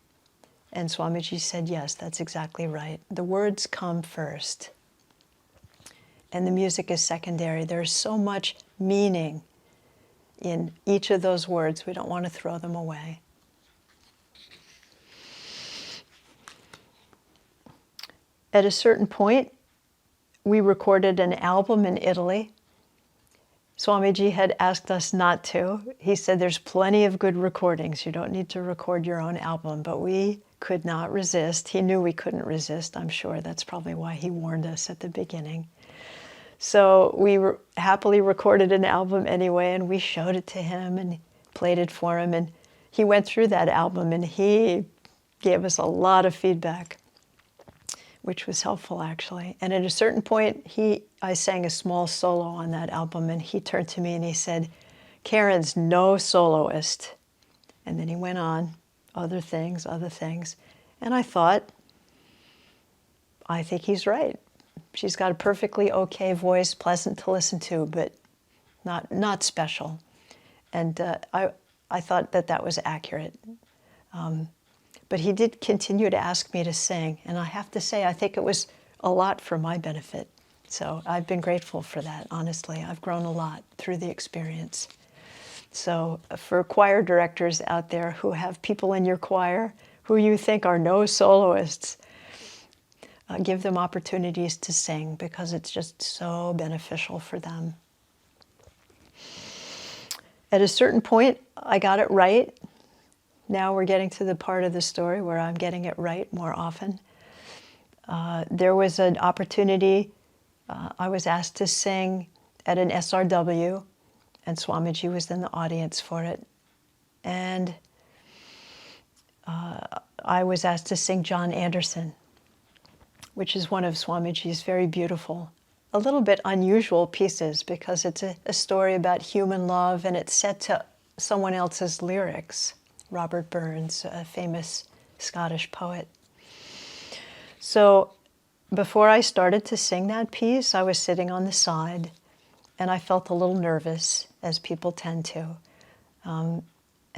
And Swamiji said, "Yes, that's exactly right. The words come first, and the music is secondary. There's so much meaning in each of those words, we don't want to throw them away." At a certain point, we recorded an album in Italy. Swamiji had asked us not to. He said there's plenty of good recordings. You don't need to record your own album. But we could not resist. He knew we couldn't resist, I'm sure. That's probably why he warned us at the beginning. So we happily recorded an album anyway, and we showed it to him and played it for him. And he went through that album, and he gave us a lot of feedback, which was helpful, actually. And at a certain point, I sang a small solo on that album, and he turned to me and he said, "Karen's no soloist." And then he went on, other things. And I thought, I think he's right. She's got a perfectly okay voice, pleasant to listen to, but not special. And I thought that was accurate. But he did continue to ask me to sing, and I have to say, I think it was a lot for my benefit. So I've been grateful for that, honestly. I've grown a lot through the experience. So for choir directors out there who have people in your choir who you think are no soloists, give them opportunities to sing, because it's just so beneficial for them. At a certain point, I got it right. Now we're getting to the part of the story where I'm getting it right more often. There was an opportunity. I was asked to sing at an SRW, and Swamiji was in the audience for it. And I was asked to sing John Anderson, which is one of Swamiji's very beautiful, a little bit unusual pieces, because it's a story about human love, and it's set to someone else's lyrics. Robert Burns, a famous Scottish poet. So before I started to sing that piece, I was sitting on the side, and I felt a little nervous, as people tend to. And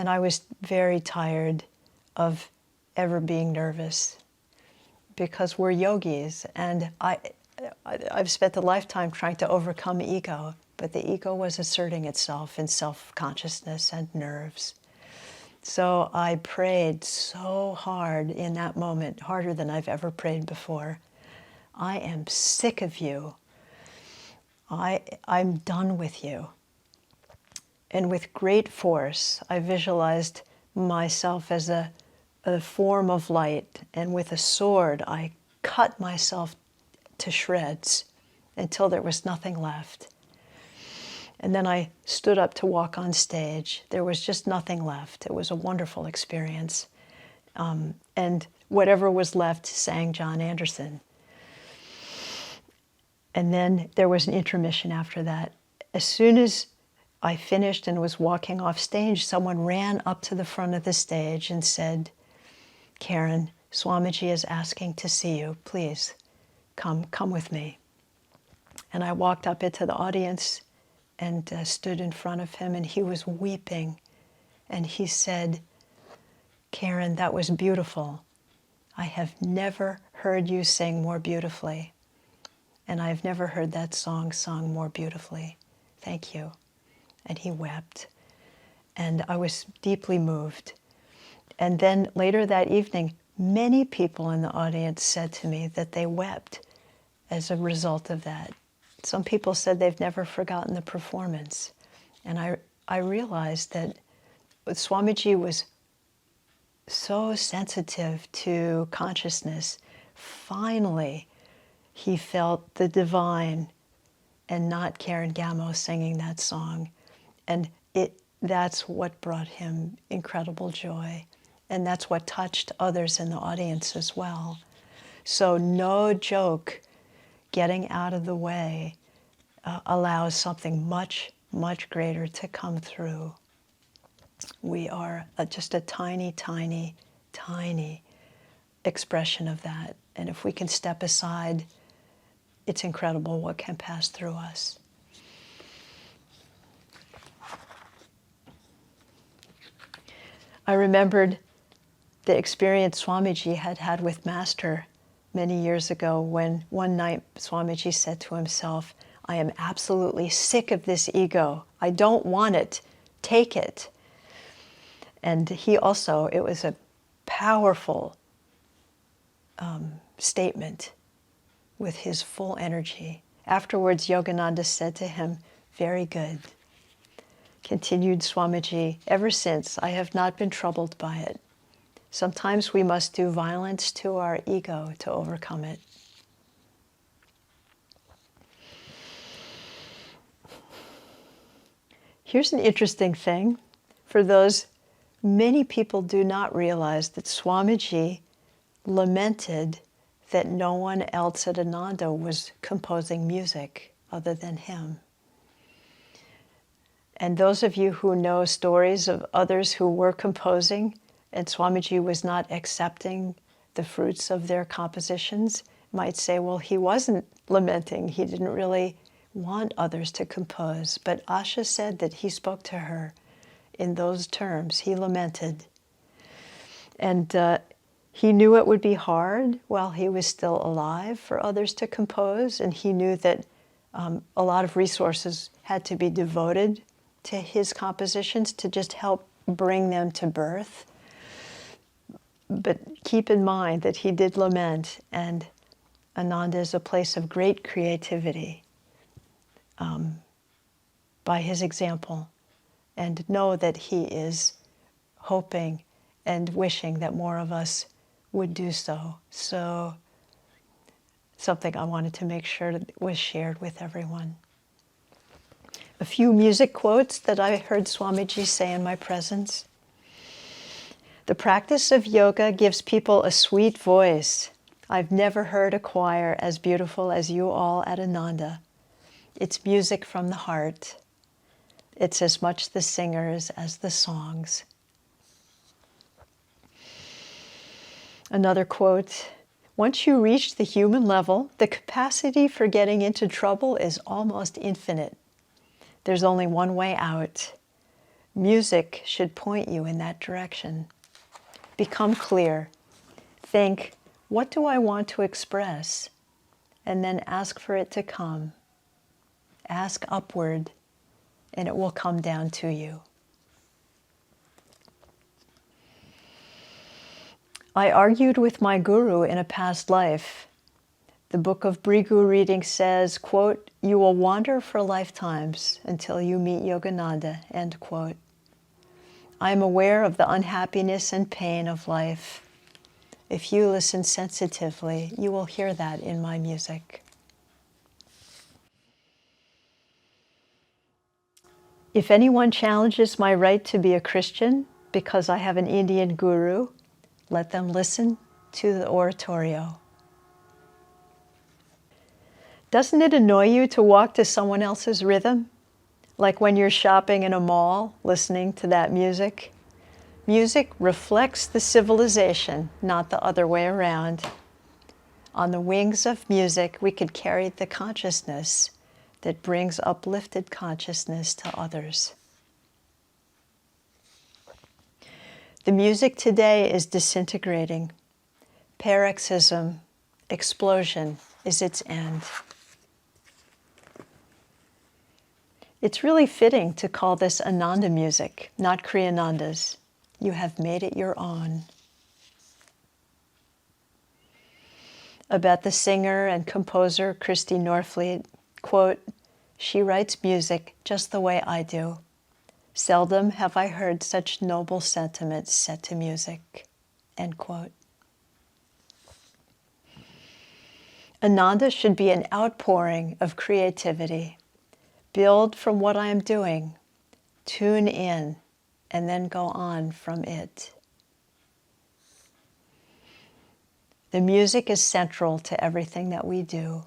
I was very tired of ever being nervous, because we're yogis, and I've spent a lifetime trying to overcome ego, but the ego was asserting itself in self-consciousness and nerves. So I prayed so hard in that moment, harder than I've ever prayed before. I am sick of you. I'm done with you. And with great force, I visualized myself as a form of light, and with a sword, I cut myself to shreds until there was nothing left. And then I stood up to walk on stage. There was just nothing left. It was a wonderful experience. And whatever was left sang John Anderson. And then there was an intermission after that. As soon as I finished and was walking off stage, someone ran up to the front of the stage and said, "Karen, Swamiji is asking to see you. Please, come with me." And I walked up into the audience and stood in front of him, and he was weeping. And he said, "Karen, that was beautiful. I have never heard you sing more beautifully. And I've never heard that song sung more beautifully. Thank you." And he wept. And I was deeply moved. And then later that evening, many people in the audience said to me that they wept as a result of that. Some people said they've never forgotten the performance. And I realized that Swamiji was so sensitive to consciousness. Finally, he felt the divine and not Karen Gamo singing that song. And that's what brought him incredible joy. And that's what touched others in the audience as well. So no joke, getting out of the way allows something much, much greater to come through. We are just a tiny, tiny, tiny expression of that. And if we can step aside, it's incredible what can pass through us. I remembered the experience Swamiji had had with Master many years ago when one night Swamiji said to himself, I am absolutely sick of this ego. I don't want it. Take it. And he also, it was a powerful statement with his full energy. Afterwards, Yogananda said to him, very good. Continued Swamiji, ever since I have not been troubled by it. Sometimes we must do violence to our ego to overcome it. Here's an interesting thing. For those, many people do not realize that Swamiji lamented that no one else at Ananda was composing music other than him. And those of you who know stories of others who were composing and Swamiji was not accepting the fruits of their compositions might say, well, he wasn't lamenting. He didn't really want others to compose. But Asha said that he spoke to her in those terms. He lamented. And he knew it would be hard while he was still alive for others to compose. And he knew that a lot of resources had to be devoted to his compositions to just help bring them to birth. But keep in mind that he did lament, and Ananda is a place of great creativity by his example. And know that he is hoping and wishing that more of us would do so. So something I wanted to make sure that was shared with everyone. A few music quotes that I heard Swamiji say in my presence. The practice of yoga gives people a sweet voice. I've never heard a choir as beautiful as you all at Ananda. It's music from the heart. It's as much the singers as the songs. Another quote, once you reach the human level, the capacity for getting into trouble is almost infinite. There's only one way out. Music should point you in that direction. Become clear. Think, what do I want to express? And then ask for it to come. Ask upward, and it will come down to you. I argued with my guru in a past life. The book of Brigu reading says, quote, you will wander for lifetimes until you meet Yogananda, end quote. I am aware of the unhappiness and pain of life. If you listen sensitively, you will hear that in my music. If anyone challenges my right to be a Christian because I have an Indian guru, let them listen to the oratorio. Doesn't it annoy you to walk to someone else's rhythm? Like when you're shopping in a mall, listening to that music? Music reflects the civilization, not the other way around. On the wings of music, we could carry the consciousness that brings uplifted consciousness to others. The music today is disintegrating. Paroxysm, explosion is its end. It's really fitting to call this Ananda music, not Kriyananda's. You have made it your own. About the singer and composer Christy Norfleet, quote, she writes music just the way I do. Seldom have I heard such noble sentiments set to music, end quote. Ananda should be an outpouring of creativity. Build from what I am doing. tune in, and then go on from it. The music is central to everything that we do.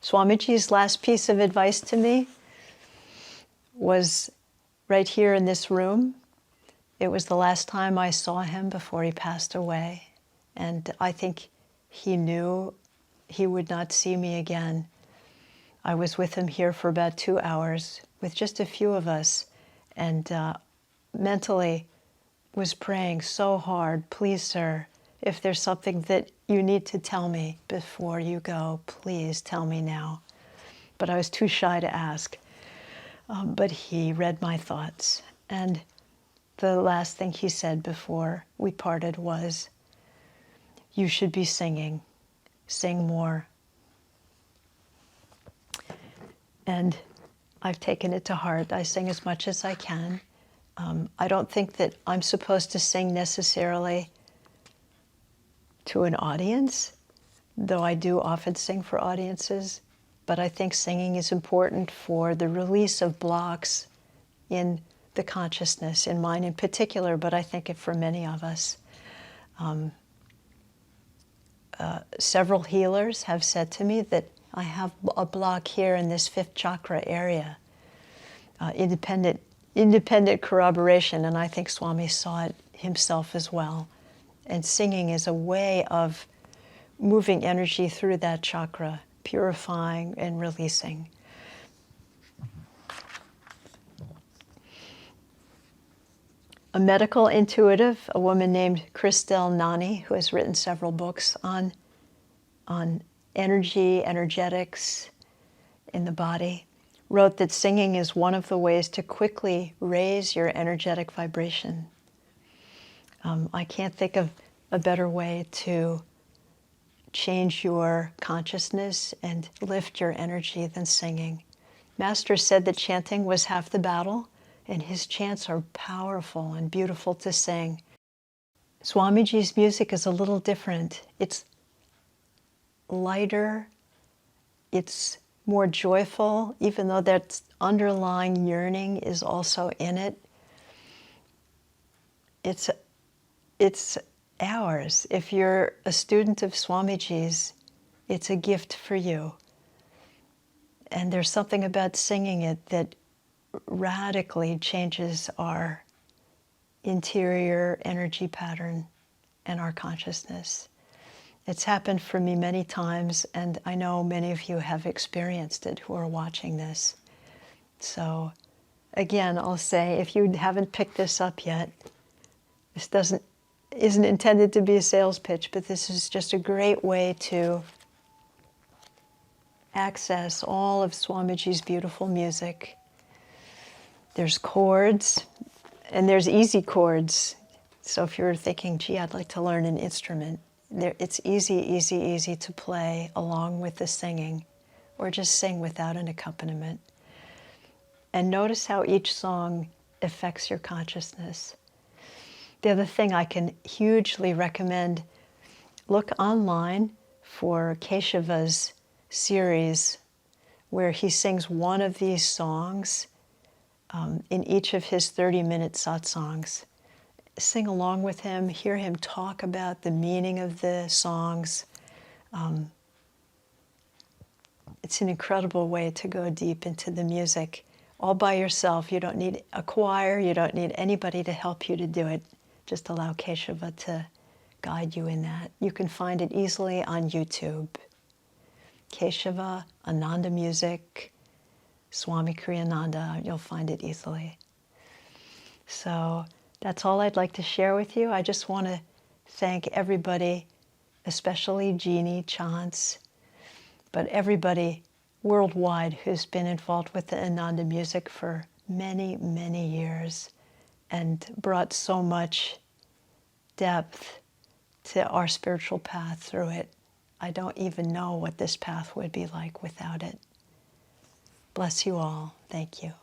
Swamiji's last piece of advice to me was right here in this room. It was the last time I saw him before he passed away, and I think he knew he would not see me again. I was with him here for about 2 hours with just a few of us, and mentally was praying so hard, please, sir, if there's something that you need to tell me before you go, please tell me now. But I was too shy to ask. But he read my thoughts. And the last thing he said before we parted was, you should be singing. Sing more. And I've taken it to heart. I sing as much as I can. I don't think that I'm supposed to sing necessarily to an audience, though I do often sing for audiences. But I think singing is important for the release of blocks in the consciousness, in mine in particular, but I think it for many of us. Several healers have said to me that I have a block here in this fifth chakra area. Independent corroboration, and I think Swami saw it himself as well. And singing is a way of moving energy through that chakra, purifying and releasing. A medical intuitive, a woman named Christelle Nani, who has written several books on energy, energetics in the body, wrote that singing is one of the ways to quickly raise your energetic vibration. I can't think of a better way to change your consciousness and lift your energy than singing. Master said that chanting was half the battle, and his chants are powerful and beautiful to sing. Swamiji's music is a little different. It's lighter, it's more joyful, even though that underlying yearning is also in it. It's ours. If you're a student of Swamiji's, it's a gift for you. And there's something about singing it that radically changes our interior energy pattern and our consciousness. It's happened for me many times, and I know many of you have experienced it who are watching this. So again, I'll say, if you haven't picked this up yet, this isn't intended to be a sales pitch, but this is just a great way to access all of Swamiji's beautiful music. There's chords, and there's easy chords. So if you're thinking, gee, I'd like to learn an instrument, it's easy to play along with the singing, or just sing without an accompaniment. And notice how each song affects your consciousness. The other thing I can hugely recommend, look online for Keshava's series where he sings one of these songs in each of his 30-minute satsangs. Sing along with him, hear him talk about the meaning of the songs. It's an incredible way to go deep into the music. All by yourself. You don't need a choir, you don't need anybody to help you to do it. Just allow Keshava to guide you in that. You can find it easily on YouTube. Keshava, Ananda Music, Swami Kriyananda, you'll find it easily. So that's all I'd like to share with you. I just want to thank everybody, especially Jeannie, Chants, but everybody worldwide who's been involved with the Ananda music for many, many years and brought so much depth to our spiritual path through it. I don't even know what this path would be like without it. Bless you all. Thank you.